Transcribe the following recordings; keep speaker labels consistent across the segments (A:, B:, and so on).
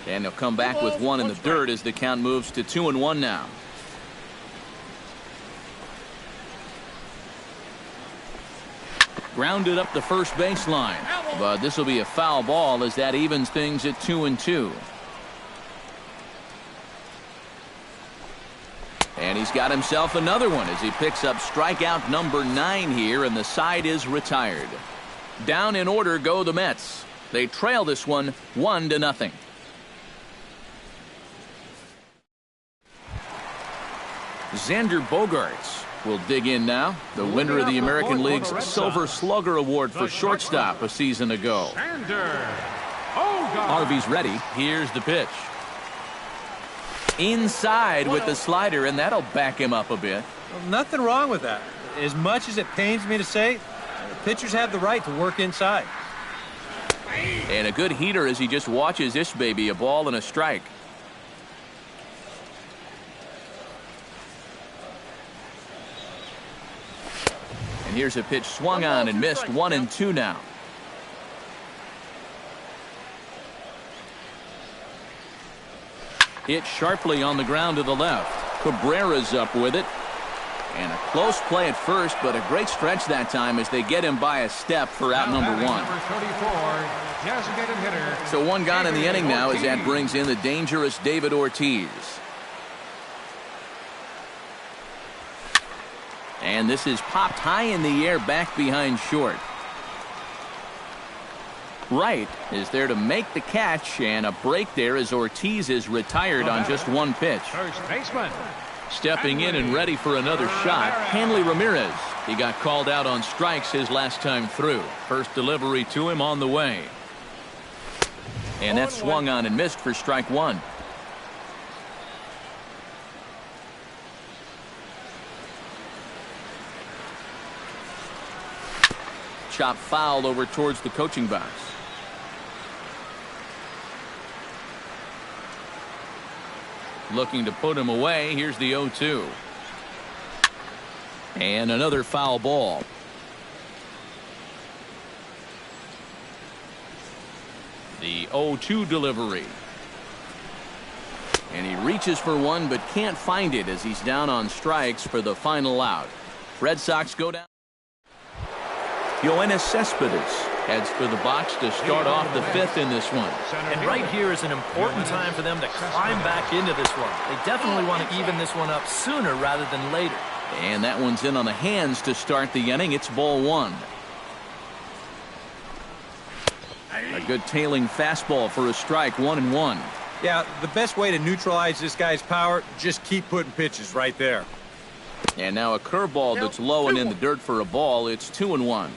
A: And he'll come back with one in the dirt as the count moves to 2-1 now. Grounded up the first baseline, but this will be a foul ball as that evens things at 2-2. And he's got himself another one as he picks up strikeout number 9 here, and the side is retired. Down in order go the Mets. They trail this one 1-0. Xander Bogaerts will dig in now, the winner of the American League's Silver Slugger Award for shortstop a season ago. Harvey's ready. Here's the pitch. Inside with the slider, and that'll back him up a bit.
B: Well, nothing wrong with that. As much as it pains me to say, pitchers have the right to work inside.
A: And a good heater as he just watches this baby, a ball and a strike. And here's a pitch swung on and missed. 1-2 now. Hit sharply on the ground to the left. Cabrera's up with it. And a close play at first, but a great stretch that time as they get him by a step for out number 1. So one gone in the inning now as that brings in the dangerous David Ortiz. And this is popped high in the air back behind short. Wright is there to make the catch, and a break there as Ortiz is retired on just one pitch.
C: First baseman.
A: Stepping in and ready for another shot, Hanley Ramirez. He got called out on strikes his last time through. First delivery to him on the way. And that swung on and missed for strike 1. Chop foul over towards the coaching box. Looking to put him away. Here's the 0-2. And another foul ball. The 0-2 delivery. And he reaches for one but can't find it as he's down on strikes for the final out. Red Sox go down. Yoenis Cespedes heads for the box to start off the 5th in this one.
D: And right here is an important time for them to climb back into this one. They definitely want to even this one up sooner rather than later.
A: And that one's in on the hands to start the inning. It's ball 1. A good tailing fastball for a strike. 1-1.
B: Yeah, the best way to neutralize this guy's power, just keep putting pitches right there.
A: And now a curveball that's low and in the dirt for a ball. It's 2-1.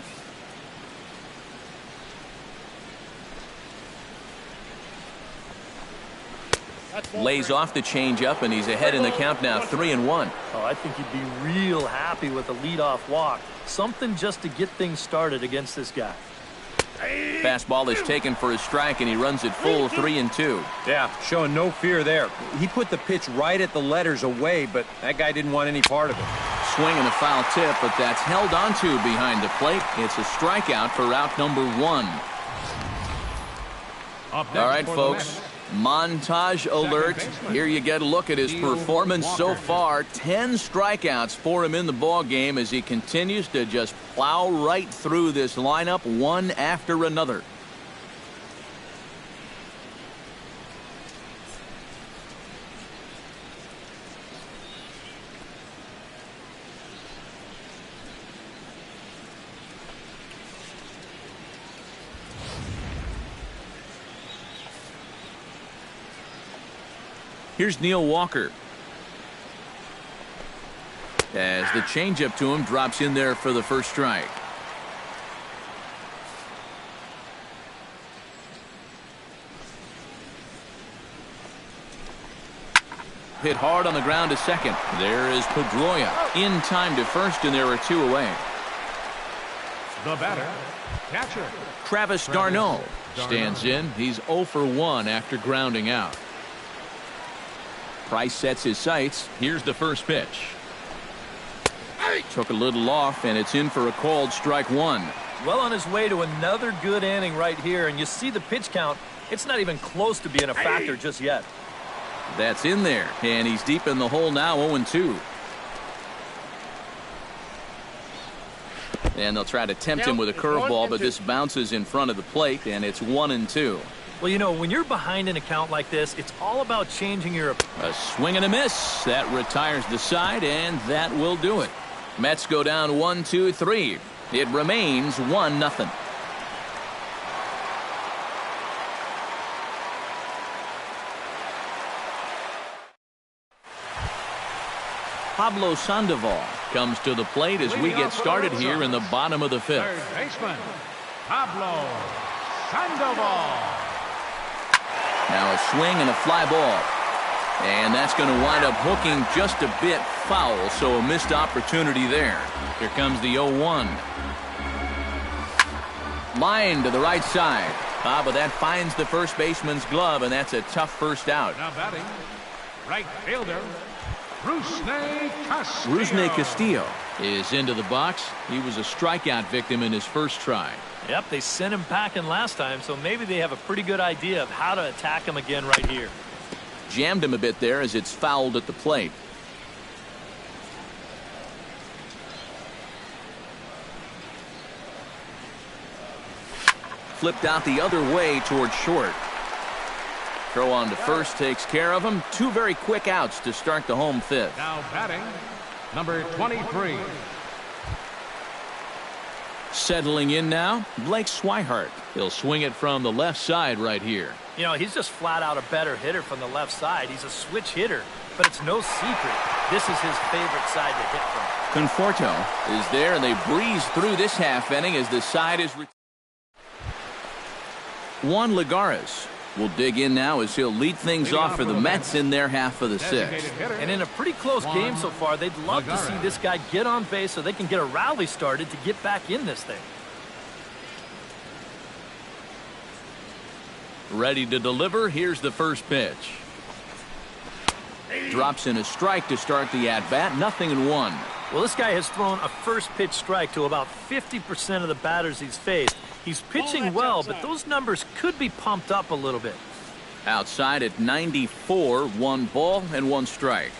A: Lays off the changeup, and he's ahead in the count now. 3-1.
D: Oh, I think he'd be real happy with a leadoff walk. Something just to get things started against this guy.
A: Fastball is taken for a strike, and he runs it full. 3-2.
B: Yeah, showing no fear there. He put the pitch right at the letters away, but that guy didn't want any part of it.
A: Swing and a foul tip, but that's held onto behind the plate. It's a strikeout for out number 1. All right, folks. Montage alert. Here you get a look at his performance so far. 10 strikeouts for him in the ball game as he continues to just plow right through this lineup one after another. Here's Neil Walker. As the changeup to him drops in there for the first strike. Hit hard on the ground to second. There is Pedroia in time to first, and there are 2 away.
C: The batter, catcher.
A: Travis d'Arnaud stands in. He's 0 for 1 after grounding out. Price sets his sights. Here's the first pitch. Took a little off, and it's in for a called strike 1.
D: Well on his way to another good inning right here, and you see the pitch count. It's not even close to being a factor just yet.
A: That's in there, and he's deep in the hole now, 0-2. And they'll try to tempt him with a curveball, but this bounces in front of the plate, and it's 1-2.
D: Well, you know, when you're behind in a count like this, it's all about changing your...
A: A swing and a miss. That retires the side, and that will do it. Mets go down 1-2-3. It remains 1-0. Pablo Sandoval comes to the plate as we get started here in the bottom of the fifth.
C: Third baseman, Pablo Sandoval.
A: Now a swing and a fly ball. And that's going to wind up hooking just a bit foul, so a missed opportunity there. Here comes the 0-1. Line to the right side. But that finds the first baseman's glove, and that's a tough first out.
C: Now batting, right fielder, Castillo.
A: Rusney Castillo is into the box. He was a strikeout victim in his first try.
D: Yep, they sent him packing last time, so maybe they have a pretty good idea of how to attack him again right here.
A: Jammed him a bit there as it's fouled at the plate. Flipped out the other way towards short. Throw on to first takes care of him. Two very quick outs to start the home fifth.
C: Now batting, number 23.
A: Settling in now, Blake Swihart. He'll swing it from the left side right here.
D: You know, he's just flat out a better hitter from the left side. He's a switch hitter, but it's no secret. This is his favorite side to hit from.
A: Conforto is there, and they breeze through this half inning as the side is... Juan Lagares will dig in now as he'll lead things off for the Mets in their half of the sixth.
D: And in a pretty close game so far, they'd love to see this guy get on base so they can get a rally started to get back in this thing.
A: Ready to deliver. Here's the first pitch. Drops in a strike to start the at-bat. 0-1.
D: Well, this guy has thrown a first pitch strike to about 50% of the batters he's faced. He's pitching well, but those numbers could be pumped up a little bit.
A: Outside at 94, 1 ball and 1 strike.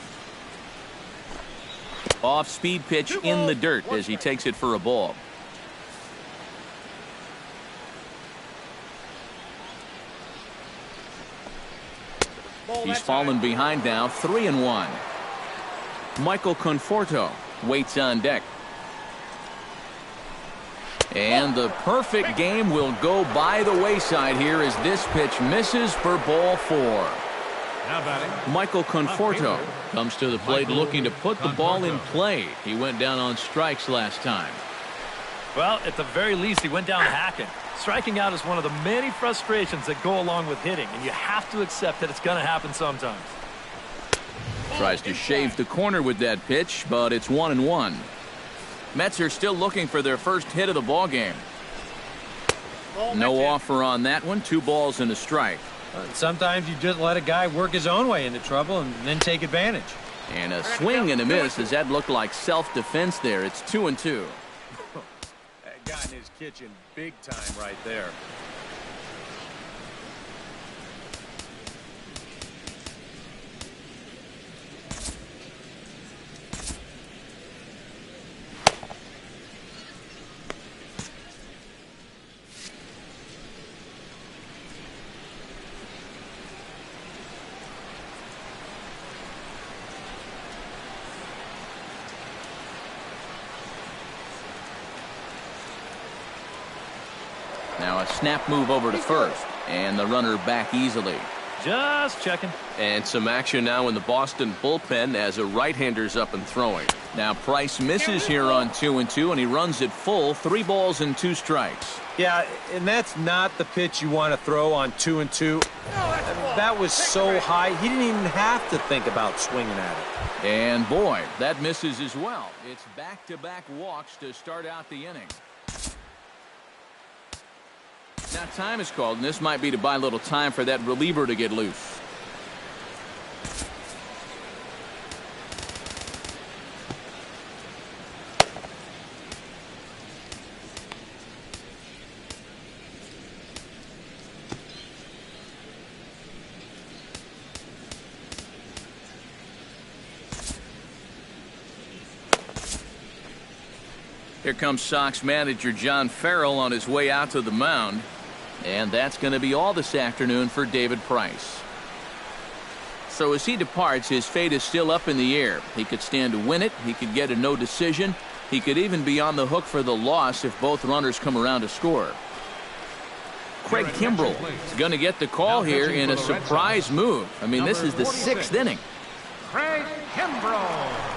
A: Off-speed pitch in the dirt as he takes it for a ball. He's fallen behind now, 3-1. Michael Conforto waits on deck. And the perfect game will go by the wayside here as this pitch misses for ball 4.
C: Now batting,
A: Michael Conforto comes to the plate looking to put the ball in play. He went down on strikes last time.
D: Well, at the very least, he went down hacking. Striking out is one of the many frustrations that go along with hitting, and you have to accept that it's going to happen sometimes.
A: Tries to shave the corner with that pitch, but it's 1-1. Mets are still looking for their first hit of the ball game. No offer on that one. 2 balls and a strike.
B: Sometimes you just let a guy work his own way into trouble and then take advantage.
A: And a swing and a miss as that looked like self-defense there. It's 2-2.
B: That guy in his kitchen big time right there.
A: Now a snap move over to first, and the runner back easily.
D: Just checking.
A: And some action now in the Boston bullpen as a right-hander's up and throwing. Now Price misses here on 2-2, and he runs it full. 3 balls and 2 strikes.
B: Yeah, and that's not the pitch you want to throw on 2-2. That was so high, he didn't even have to think about swinging at it.
A: And boy, that misses as well. It's back-to-back walks to start out the inning. Now time is called, and this might be to buy a little time for that reliever to get loose. Here comes Sox manager John Farrell on his way out to the mound. And that's going to be all this afternoon for David Price. So as he departs, his fate is still up in the air. He could stand to win it. He could get a no decision. He could even be on the hook for the loss if both runners come around to score. Craig Kimbrell is going to get the call here in a surprise move. I mean, this is the 6th inning.
C: Craig Kimbrell.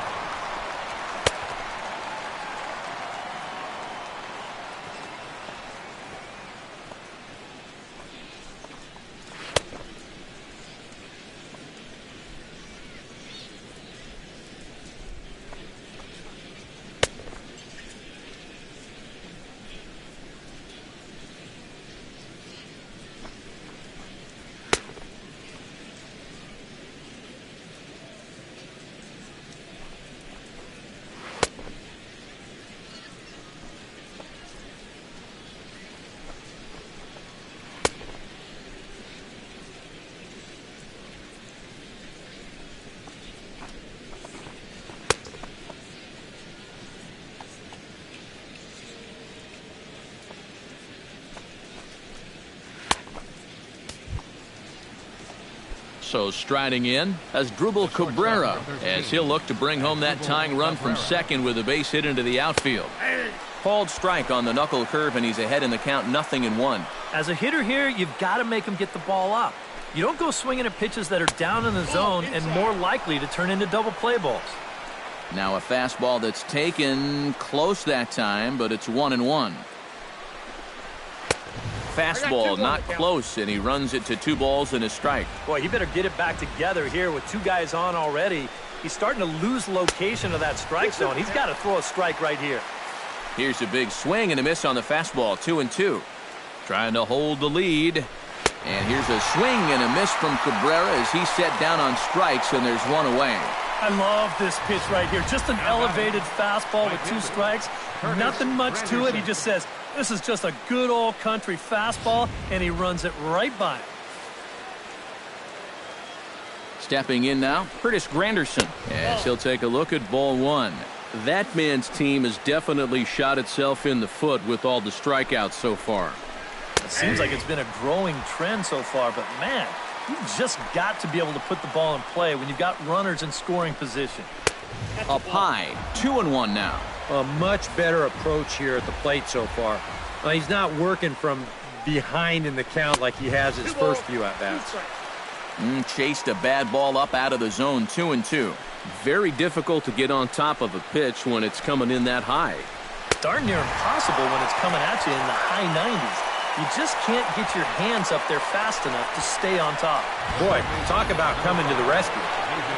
A: So striding in as Asdrubal Cabrera as he'll look to bring home that tying run from second with a base hit into the outfield. Called strike on the knuckle curve, and he's ahead in the count, 0-1.
D: As a hitter here, you've got to make him get the ball up. You don't go swinging at pitches that are down in the zone and more likely to turn into double play balls.
A: Now a fastball that's taken close that time, but it's 1-1. Fastball not close, and he runs it to 2 balls and a strike.
D: Boy, he better get it back together here with 2 guys on already. He's starting to lose location of that strike zone. He's got to throw a strike right here.
A: Here's a big swing and a miss on the fastball, 2-2. Trying to hold the lead. And here's a swing and a miss from Cabrera as he's set down on strikes, and there's 1 away.
D: I love this pitch right here. Just an elevated fastball with 2 strikes. Nothing much to it. He just says, this is just a good old country fastball, and he runs it right by him.
A: Stepping in now, Curtis Granderson, as he'll take a look at ball 1. That man's team has definitely shot itself in the foot with all the strikeouts so far.
D: It seems like it's been a growing trend so far, but man, you've just got to be able to put the ball in play when you've got runners in scoring position.
A: Up high, 2-1 now.
B: A much better approach here at the plate so far. He's not working from behind in the count like he has his first few at-bats.
A: Chased a bad ball up out of the zone, 2-2. Very difficult to get on top of a pitch when it's coming in that high.
D: Darn near impossible when it's coming at you in the high 90s. You just can't get your hands up there fast enough to stay on top.
B: Boy, talk about coming to the rescue.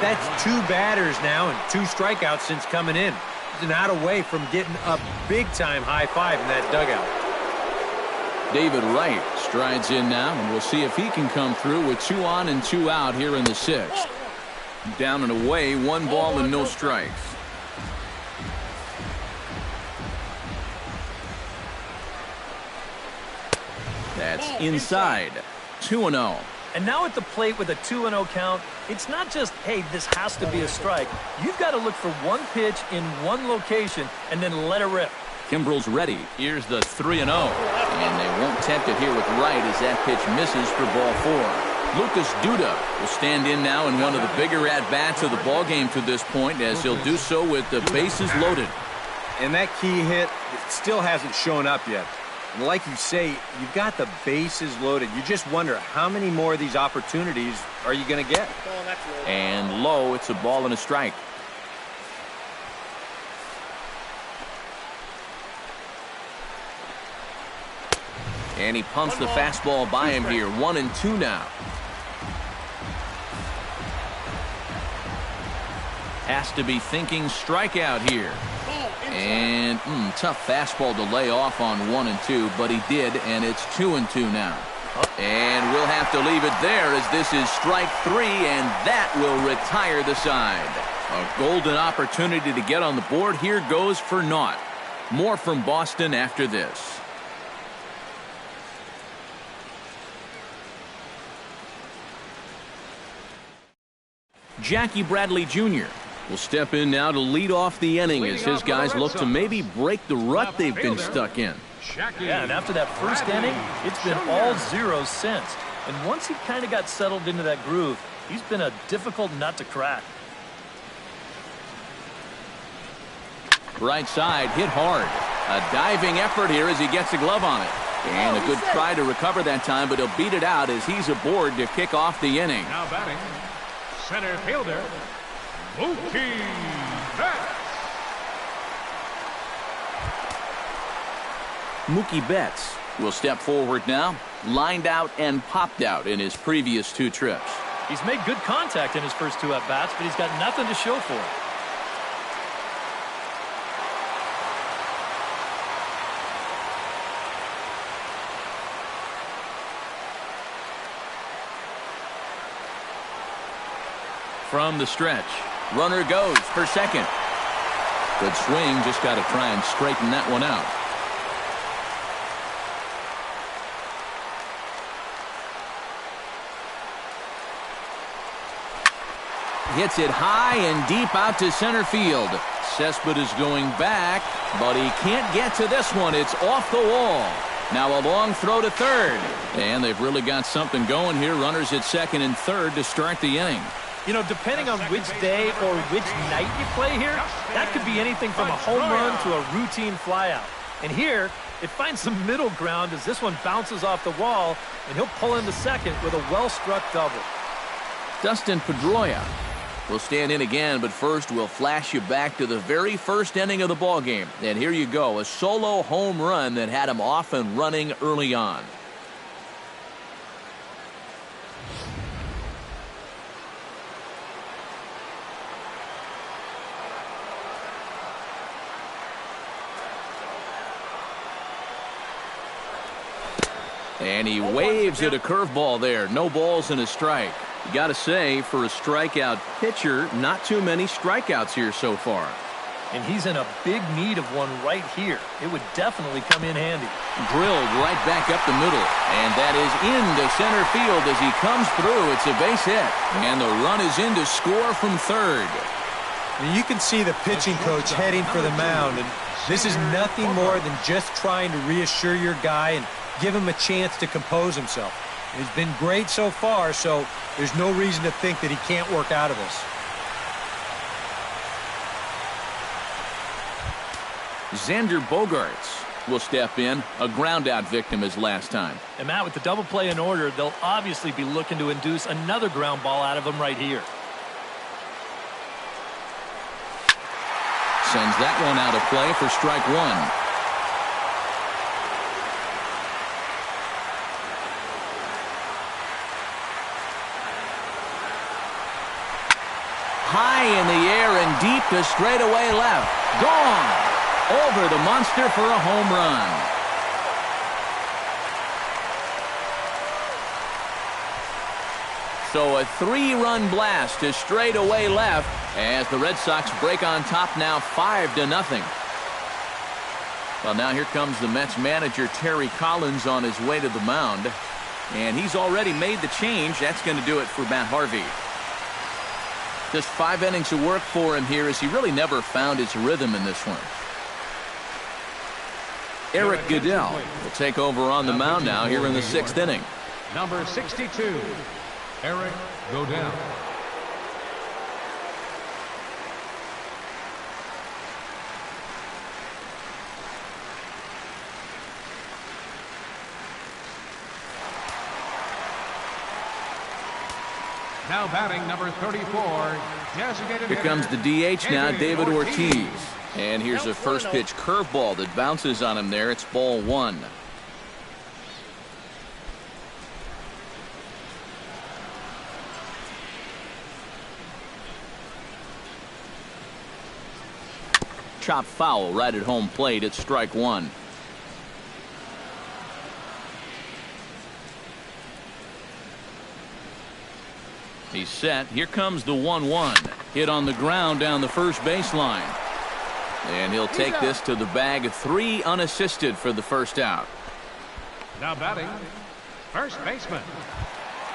B: That's 2 batters now and 2 strikeouts since coming in. He's not away from getting a big-time high five in that dugout.
A: David Wright strides in now, and we'll see if he can come through with 2 on and 2 out here in the 6th. Down and away, 1 ball and no strikes. That's inside, 2-0.
D: And now at the plate with a 2-0 count, it's not just, hey, this has to be a strike. You've got to look for 1 pitch in 1 location and then let it rip.
A: Kimbrell's ready. Here's the 3-0. And they won't tempt it here with Wright as that pitch misses for ball 4. Lucas Duda will stand in now in one of the bigger at-bats of the ballgame to this point, as he'll do so with the bases loaded.
B: And that key hit still hasn't shown up yet. And like you say, you've got the bases loaded. You just wonder how many more of these opportunities are you going to get?
A: And low, it's a ball and a strike. And he pumps the fastball by him here. 1-2 now. Has to be thinking strikeout here. And tough fastball to lay off on 1-2, but he did, and it's 2-2 now. And we'll have to leave it there as this is strike 3, and that will retire the side. A golden opportunity to get on the board here goes for naught. More from Boston after this. Jackie Bradley Jr. will step in now to lead off the inning as his guys look to maybe break the rut they've been stuck in.
D: Yeah, and after that first inning, it's been all zeros since. And once he kind of got settled into that groove, he's been a difficult nut to crack.
A: Right side, hit hard. A diving effort here as he gets a glove on it. And a good try to recover that time, but he'll beat it out as he's aboard to kick off the inning.
C: Now batting, center fielder, Mookie Betts.
A: Mookie Betts will step forward now, lined out and popped out in his previous 2 trips.
D: He's made good contact in his first 2 at-bats, but he's got nothing to show for it.
A: From the stretch, runner goes for second. Good swing, just got to try and straighten that one out. Hits it high and deep out to center field. Cespedes going back, but he can't get to this one. It's off the wall. Now a long throw to third. And they've really got something going here. Runners at second and third to start the inning.
D: You know, depending on which day or which night you play here, that could be anything from a home run to a routine flyout. And here, it finds some middle ground as this one bounces off the wall, and he'll pull into second with a well-struck double.
A: Dustin Pedroia will stand in again, but first we'll flash you back to the very first inning of the ball game. And here you go, a solo home run that had him off and running early on. And he waves at a curveball there. No balls and a strike. You got to say, for a strikeout pitcher, not too many strikeouts here so far.
D: And he's in a big need of one right here. It would definitely come in handy.
A: Drilled right back up the middle. And that is into center field as he comes through. It's a base hit. And the run is in to score from third.
B: You can see the pitching coach heading for the mound. And this is nothing more than just trying to reassure your guy and give him a chance to compose himself. And he's been great so far, so there's no reason to think that he can't work out of this.
A: Xander Bogaerts will step in, a ground-out victim as last time.
D: And Matt, with the double play in order, they'll obviously be looking to induce another ground ball out of him right here.
A: Sends that one out of play for strike one. High in the air and deep to straightaway left. Gone. Over the monster for a home run. So a 3-run blast to straightaway left as the Red Sox break on top now 5-0. Well, now here comes the Mets manager Terry Collins on his way to the mound. And he's already made the change. That's going to do it for Matt Harvey. Just 5 innings of work for him here as he really never found his rhythm in this one. Eric Goodell will take over on the mound now here in the 6th inning.
C: Number 62, Eric Goodell. Now batting number 34.
A: Here comes the DH now, David Ortiz. And here's a first pitch curveball that bounces on him there. It's ball 1. Chop foul right at home plate. It's strike 1. He's set. Here comes the 1-1. Hit on the ground down the first baseline. And he'll take this to the bag. 3 unassisted for the first out.
C: Now batting, first baseman,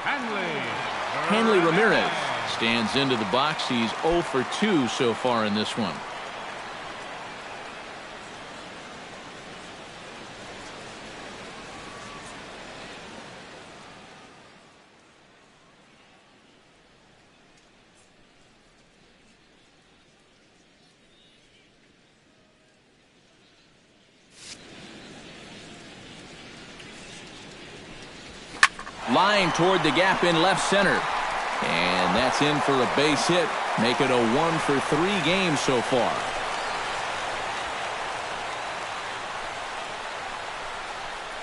C: Hanley
A: Ramirez Stands into the box. He's 0 for 2 so far in this one. Line toward the gap in left center. And that's in for a base hit. Make it a 1 for 3 games so far.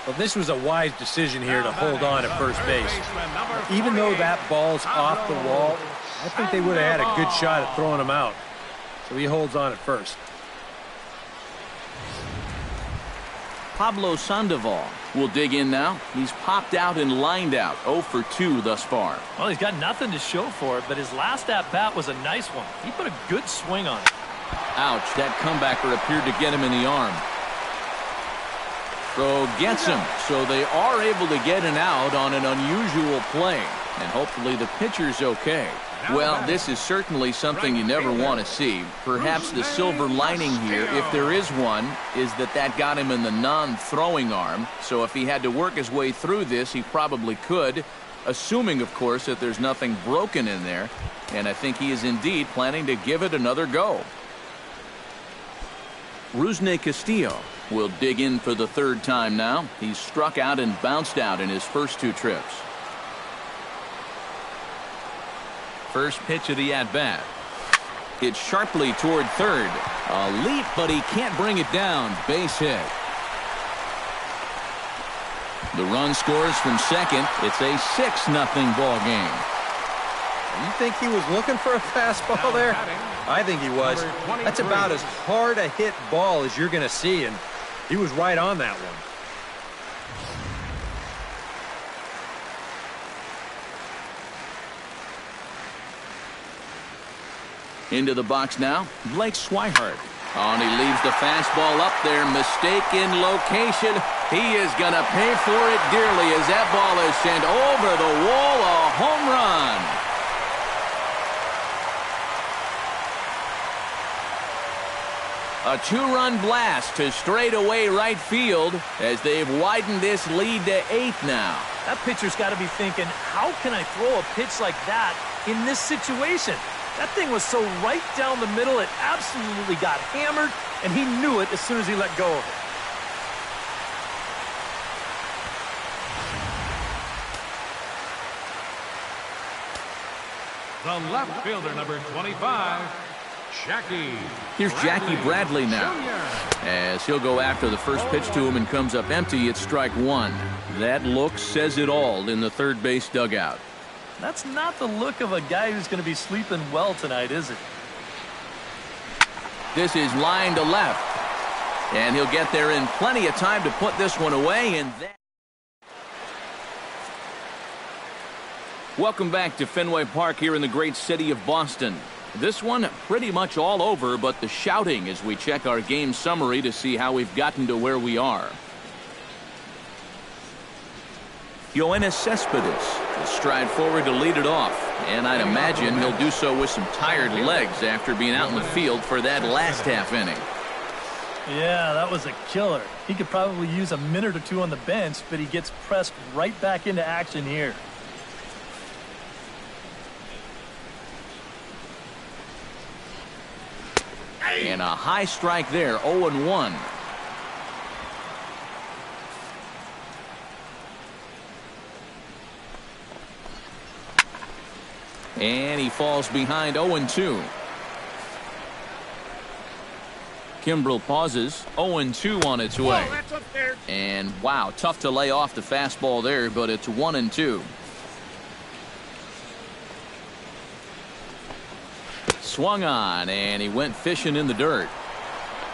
B: Well, this was a wise decision here to hold on at first base. Even though that ball's off the wall, I think they would have had a good shot at throwing him out. So he holds on at first.
A: Pablo Sandoval will dig in now. He's popped out and lined out. 0 for 2 thus far.
D: Well, he's got nothing to show for it, but his last at-bat was a nice one. He put a good swing on it.
A: Ouch, that comebacker appeared to get him in the arm. Throw gets him, so they are able to get an out on an unusual play. And hopefully the pitcher's okay. Well, this is certainly something you never want to see. Perhaps the silver lining here, if there is one, is that got him in the non-throwing arm. So if he had to work his way through this, he probably could, assuming, of course, that there's nothing broken in there. And I think he is indeed planning to give it another go. Rusney Castillo will dig in for the 3rd time now. He's struck out and bounced out in his first 2 trips. First pitch of the at-bat. It's sharply toward 3rd. A leap, but he can't bring it down. Base hit. The run scores from 2nd. It's a 6-0 ball game.
B: You think he was looking for a fastball there? I think he was. That's about as hard a hit ball as you're going to see, and he was right on that one.
A: Into the box now, Blake Swihart. Oh, and he leaves the fastball up there. Mistaken location. He is going to pay for it dearly as that ball is sent over the wall. A home run. A 2-run blast to straightaway right field as they've widened this lead to 8 now.
D: That pitcher's got to be thinking, how can I throw a pitch like that in this situation? That thing was so right down the middle, it absolutely got hammered, and he knew it as soon as he let go of it.
C: The left fielder, number 25, Jackie.
A: Here's Jackie Bradley now. As he'll go after the first pitch to him and comes up empty, it's strike 1. That look says it all in the 3rd base dugout.
D: That's not the look of a guy who's going to be sleeping well tonight, is it?
A: This is line to left. And he'll get there in plenty of time to put this one away. And that... Welcome back to Fenway Park here in the great city of Boston. This one pretty much all over, but the shouting as we check our game summary to see how we've gotten to where we are. Yoenis Cespedes will stride forward to lead it off, and I'd imagine he'll do so with some tired legs after being out in the field for that last half inning.
D: Yeah, that was a killer. He could probably use a minute or 2 on the bench, but he gets pressed right back into action here.
A: And a high strike there, 0-1. And he falls behind 0-2. Kimbrel pauses. 0-2 on its way. And wow, tough to lay off the fastball there, but it's 1-2. Swung on, and he went fishing in the dirt.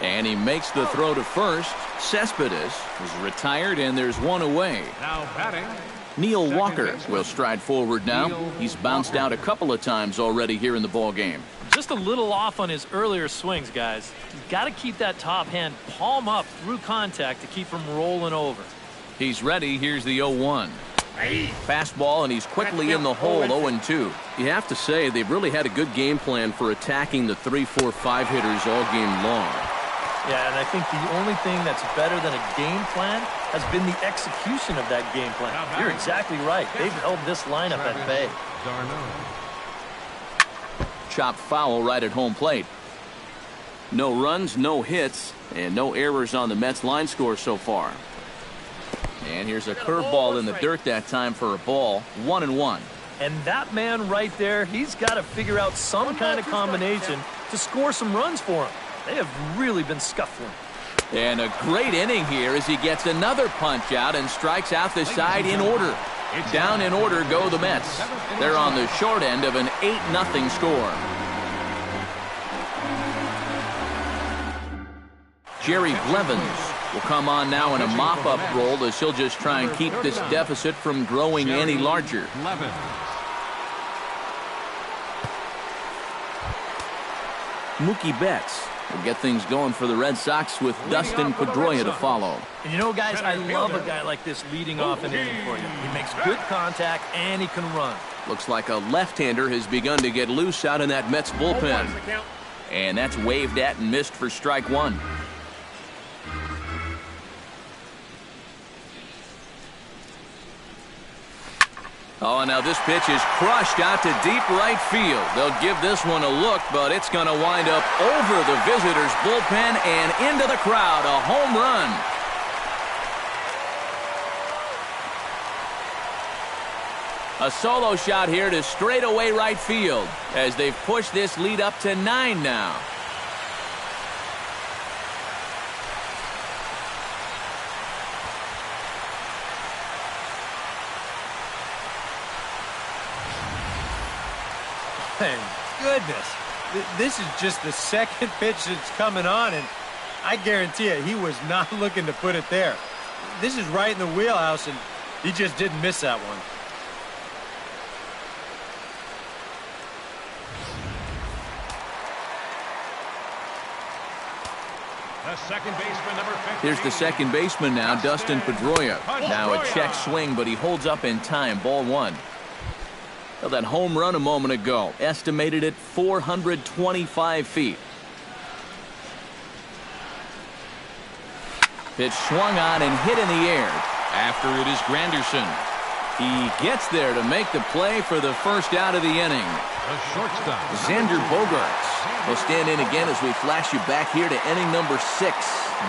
A: And he makes the throw to first. Cespedes is retired, and there's one away.
C: Now batting,
A: Neil Walker will stride forward now. He's bounced out a couple of times already here in the ball game.
D: Just a little off on his earlier swings, guys. He's got to keep that top hand palm up through contact to keep him rolling over.
A: He's ready. Here's the 0-1. Fastball, and he's quickly in the hole, 0-2.
E: You have to say they've really had a good game plan for attacking the 3, 4, 5 hitters all game long.
D: Yeah, and I think the only thing that's better than a game plan has been the execution of that game plan. You're exactly right. They've held this lineup at bay.
A: Chopped foul right at home plate.
E: No runs, no hits, and no errors on the Mets line score so far.
A: And here's a curveball in the dirt that time for a ball. 1-1.
D: And that man right there, he's got to figure out some kind of combination to score some runs for him. They have really been scuffling.
A: And a great inning here as he gets another punch out and strikes out the side in order. Down in order go the Mets. They're on the short end of an 8-0 score. Jerry Blevins will come on now in a mop-up role as he'll just try and keep this deficit from growing any larger. Mookie Betts will get things going for the Red Sox with Dustin Pedroia to follow.
D: And you know, guys, I love a guy like this leading off an inning for you. He makes good contact and he can run.
A: Looks like a left-hander has begun to get loose out in that Mets bullpen. And that's waved at and missed for strike one. Oh, now this pitch is crushed out to deep right field. They'll give this one a look, but it's going to wind up over the visitors' bullpen and into the crowd. A home run. A solo shot here to straightaway right field as they've pushed this lead up to 9 now.
B: Goodness, this is just the second pitch that's coming on, and I guarantee you he was not looking to put it there. This is right in the wheelhouse, and he just didn't miss that one.
C: The second baseman, number 15.
A: Here's the second baseman now, Dustin Pedroia. Now a check swing, but he holds up in time. Ball one. Well, that home run a moment ago, estimated at 425 feet. Pitch swung on and hit in the air. After it is Granderson. He gets there to make the play for the first out of the inning.
C: The shortstop,
A: Xander Bogaerts will stand in again as we flash you back here to inning number 6.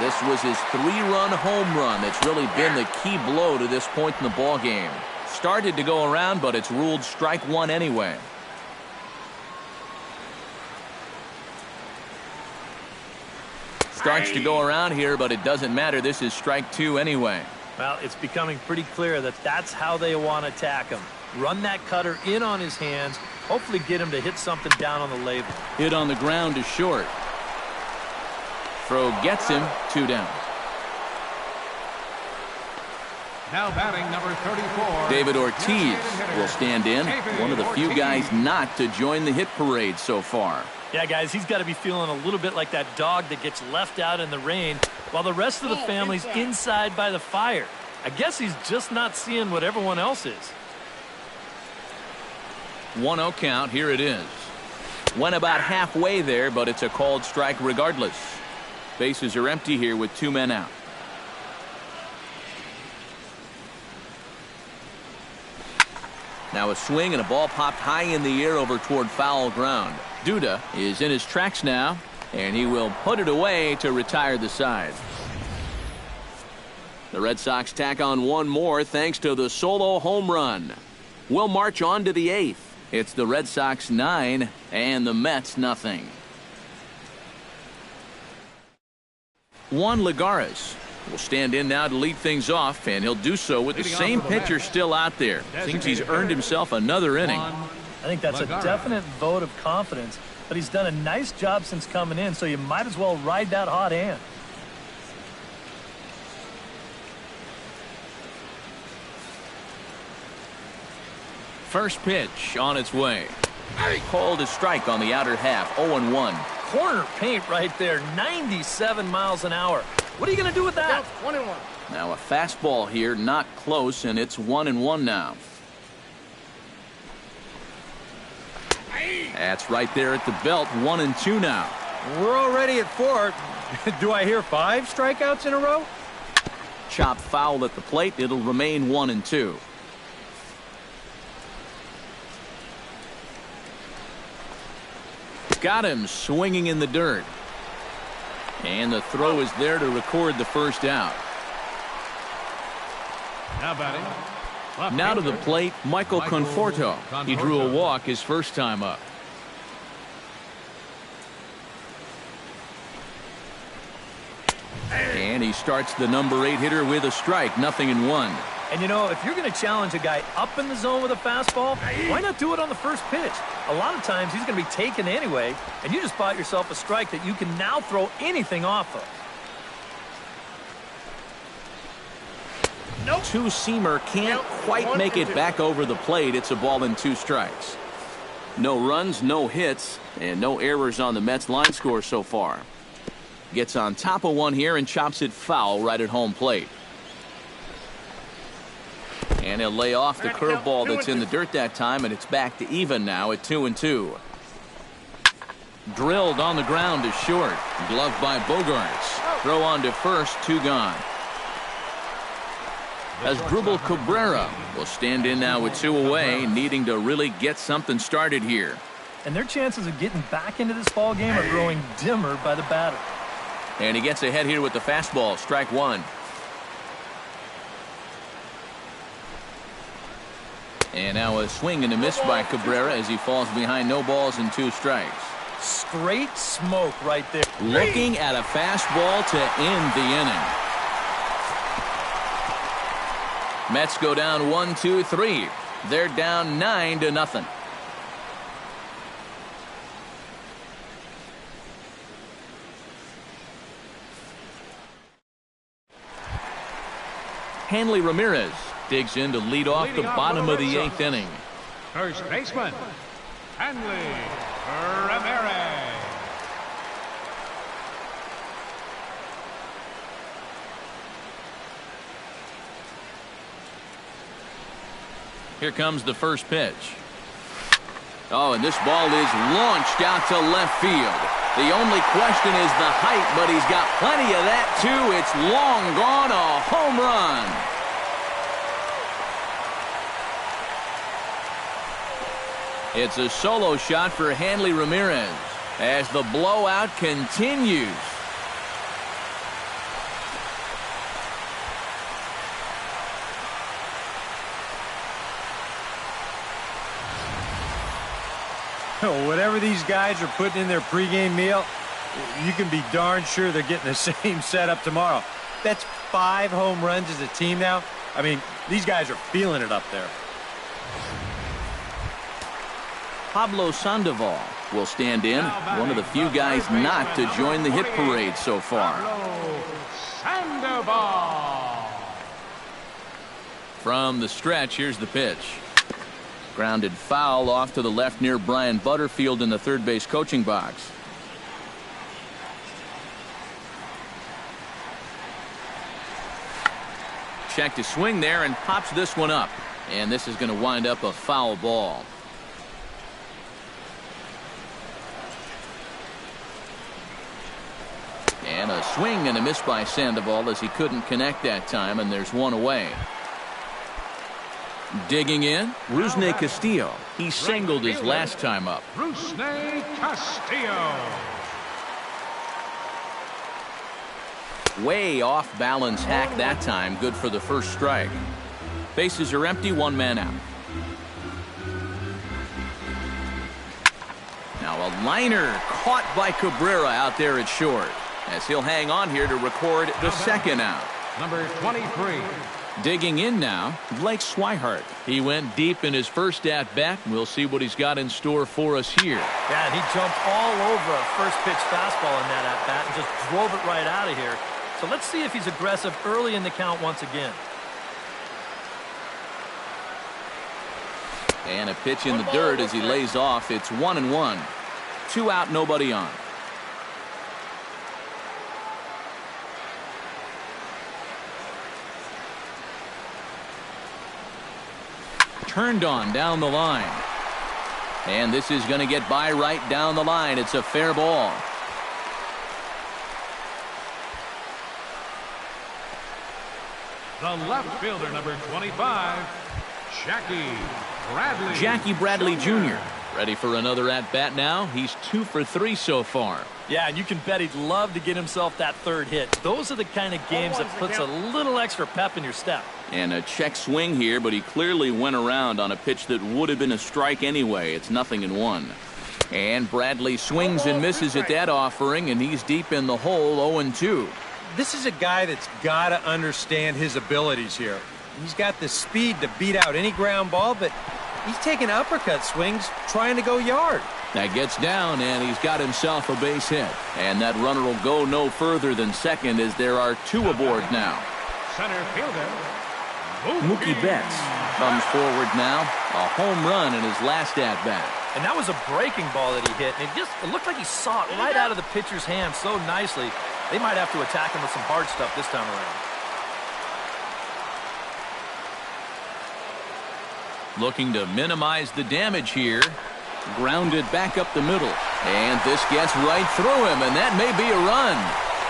A: This was his 3-run home run that's really been the key blow to this point in the ball game. Started to go around, but it's ruled strike one anyway. Starts to go around here, but it doesn't matter. This is strike two anyway.
D: Well, it's becoming pretty clear that that's how they want to attack him. Run that cutter in on his hands, hopefully get him to hit something down on the label.
A: Hit on the ground to short. Throw gets him, 2 down.
C: now batting number 34.
A: David Ortiz will stand in, one of the few guys not to join the hit parade so far.
D: Yeah, guys, he's got to be feeling a little bit like that dog that gets left out in the rain while the rest of the family's inside by the fire. I guess he's just not seeing what everyone else is.
A: 1-0 count. Here it is. Went about halfway there, but it's a called strike regardless. Bases are empty here with 2 men out. Now a swing and a ball popped high in the air over toward foul ground. Duda is in his tracks now, and he will put it away to retire the side. The Red Sox tack on one more thanks to the solo home run. We'll march on to the 8th. It's the Red Sox 9 and the Mets nothing. Juan Lagares will stand in now to lead things off, and he'll do so with the same pitcher still out there. Seems he's earned himself another inning.
D: I think that's a definite vote of confidence, but he's done a nice job since coming in, so you might as well ride that hot hand.
A: First pitch on its way. Called a strike on the outer half. 0-1.
D: Corner paint right there, 97 miles an hour. What are you going to do with that?
F: 21.
A: Now a fastball here, not close, and it's 1-1 now. That's right there at the belt. 1-2 now.
B: We're already at 4. Do I hear 5 strikeouts in a row?
A: Chop foul at the plate. It'll remain 1-2. Got him swinging in the dirt. And the throw is there to record the first out.
C: Now batting. Left
A: Now to the
C: fielder,
A: plate, Michael Conforto. He drew a
C: Conforto.
A: walk his first time up. And he starts the number 8 hitter with a strike, 0-1.
D: And you know, if you're going to challenge a guy up in the zone with a fastball, why not do it on the first pitch? A lot of times he's going to be taken anyway, and you just bought yourself a strike that you can now throw anything off of.
A: Two-seamer can't quite make it back over the plate. It's a ball and 2 strikes. No runs, no hits, and no errors on the Mets line score so far. Gets on top of one here and chops it foul right at home plate. And he'll lay off the curveball that's in the dirt that time, and it's back to even now at 2-2. Drilled on the ground to short. Gloved by Bogarts. Throw on to first, 2 gone. As Dribble Cabrera will stand in now with 2 away, needing to really get something started here.
D: And their chances of getting back into this ball game are growing dimmer by the batter.
A: And he gets ahead here with the fastball, strike 1. And now a swing and a miss by Cabrera as he falls behind, no balls and 2 strikes.
D: Straight smoke right there.
A: Looking at a fastball to end the inning. Mets go down 1-2-3. They're down 9-0. Hanley Ramirez digs in to lead off the bottom of the 8th inning.
C: First baseman, Hanley Ramirez.
A: Here comes the first pitch. Oh, and this ball is launched out to left field. The only question is the height, but he's got plenty of that, too. It's long gone, a home run. It's a solo shot for Hanley Ramirez as the blowout continues.
B: Whatever these guys are putting in their pregame meal, you can be darn sure they're getting the same setup tomorrow. That's 5 home runs as a team now. I mean, these guys are feeling it up there.
A: Pablo Sandoval will stand in, one of the few guys not to join the hit parade so far.
C: Sandoval.
A: From the stretch, here's the pitch. Grounded foul off to the left near Brian Butterfield in the third base coaching box. Check to swing there and pops this one up. And this is going to wind up a foul ball. And a swing and a miss by Sandoval as he couldn't connect that time, and there's 1 away. Digging in, Rusney Castillo. He singled his last time up.
C: Rusney Castillo.
A: Way off balance hack that time. Good for the first strike. Bases are empty, 1 man out. Now a liner caught by Cabrera out there at short, as he'll hang on here to record the second out.
C: Number 23.
A: Digging in now, Blake Swihart. He went deep in his first at-bat. We'll see what he's got in store for us here.
D: Yeah, and he jumped all over a first pitch fastball in that at-bat and just drove it right out of here. So let's see if he's aggressive early in the count once again.
A: And a pitch in the dirt as he lays off. It's 1-1. 2 out, nobody on. Turned on down the line. And this is going to get by right down the line. It's a fair ball.
C: The left fielder, number 25,
A: Jackie Bradley Jr. Ready for another at-bat now. He's 2 for 3 so far.
D: Yeah, and you can bet he'd love to get himself that third hit. Those are the kind of games that puts a little extra pep in your step.
A: And a check swing here, but he clearly went around on a pitch that would have been a strike anyway. It's 0-1. And Bradley swings and misses at that offering, and he's deep in the hole, 0-2.
B: This is a guy that's got to understand his abilities here. He's got the speed to beat out any ground ball, but he's taking uppercut swings trying to go yard.
A: That gets down, and he's got himself a base hit. And that runner will go no further than second as there are 2 aboard now.
C: Center fielder,
A: Mookie Betts comes forward now. A home run in his last at-bat.
D: And that was a breaking ball that he hit, and it looked like he saw it right out of the pitcher's hand so nicely. They might have to attack him with some hard stuff this time around.
A: Looking to minimize the damage here. Grounded back up the middle. And this gets right through him, and that may be a run.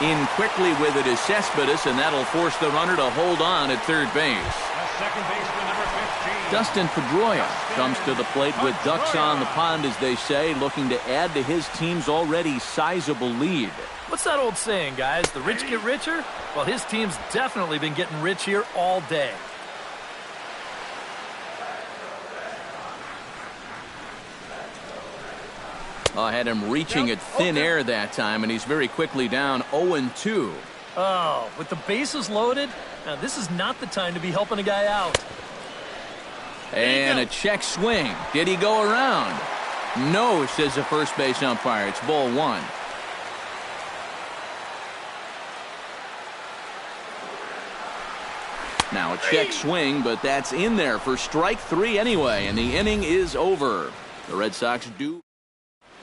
A: In quickly with it is Cespedes, and that'll force the runner to hold on at third base.
C: second baseman, number 15.
A: Dustin Pedroia comes to the plate with ducks on the pond, as they say, looking to add to his team's already sizable lead.
D: What's that old saying, guys? The rich get richer? Well, his team's definitely been getting rich here all day.
A: Had him reaching at thin air that time, and he's very quickly down 0-2.
D: Oh, with the bases loaded, now this is not the time to be helping a guy out.
A: And a check swing. Did he go around? No, says the first base umpire. It's ball 1. Now a check swing, but that's in there for strike 3 anyway, and the inning is over. The Red Sox do.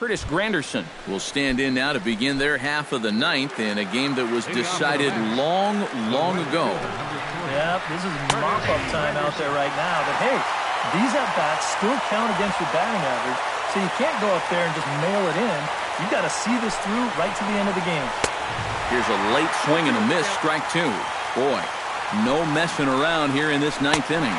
A: Curtis Granderson will stand in now to begin their half of the 9th in a game that was decided long ago.
D: Yep, this is mop-up time out there right now. But hey, these at-bats still count against your batting average, so you can't go up there and just mail it in. You've got to see this through right to the end of the game.
A: Here's a late swing and a miss, strike 2. Boy, no messing around here in this 9th inning.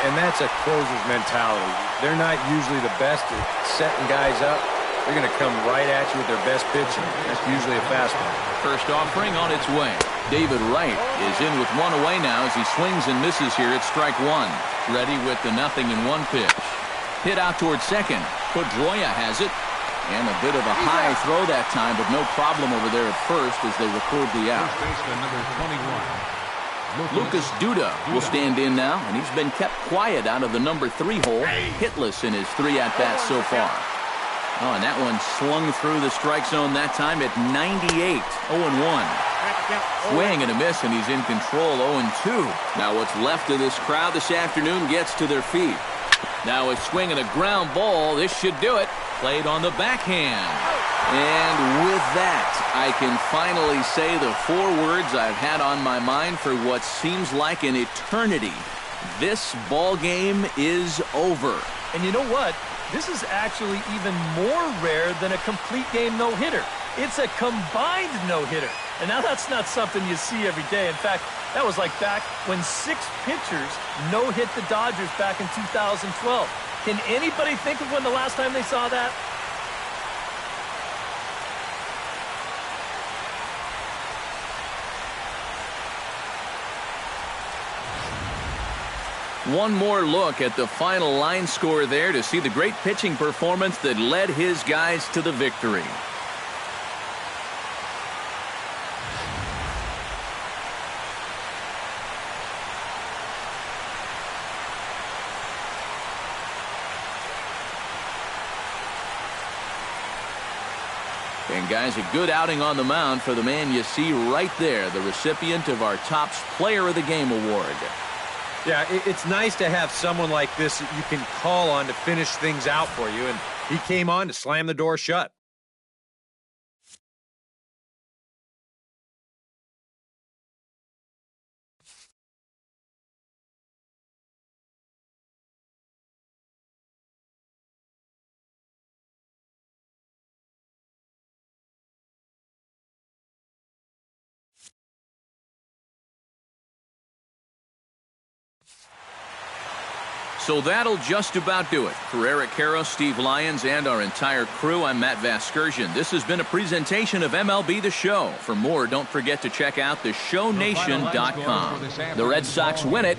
B: And that's a closer's mentality. They're not usually the best at setting guys up. They're going to come right at you with their best pitching. That's usually a fastball.
A: First offering on its way. David Wright is in with 1 away now as he swings and misses here at strike 1. Ready with the 0-1 pitch. Hit out towards second. Pedroia has it. And a bit of a high throw that time, but no problem over there at first as they record the out.
C: First baseman, number 21.
A: Lucas Duda will stand in now, and he's been kept quiet out of the number 3 hole. Hitless in his 3 at-bats so far. Oh, and that one slung through the strike zone that time at 98, 0-1. Swing and a miss, and he's in control, 0-2. Now what's left of this crowd this afternoon gets to their feet. Now a swing and a ground ball. This should do it. Played on the backhand. And with that, I can finally say the 4 words I've had on my mind for what seems like an eternity. This ball game is over.
D: And you know what? This is actually even more rare than a complete game no-hitter. It's a combined no-hitter. And now that's not something you see every day. In fact, that was like back when 6 pitchers no-hit the Dodgers back in 2012. Can anybody think of when the last time they saw that?
A: One more look at the final line score there to see the great pitching performance that led his guys to the victory. And guys, a good outing on the mound for the man you see right there, the recipient of our Topps Player of the Game award.
B: Yeah, it's nice to have someone like this that you can call on to finish things out for you, and he came on to slam the door shut.
A: So that'll just about do it. For Eric Harrow, Steve Lyons, and our entire crew, I'm Matt Vasgersian. This has been a presentation of MLB The Show. For more, don't forget to check out theshownation.com. The Red Sox win it.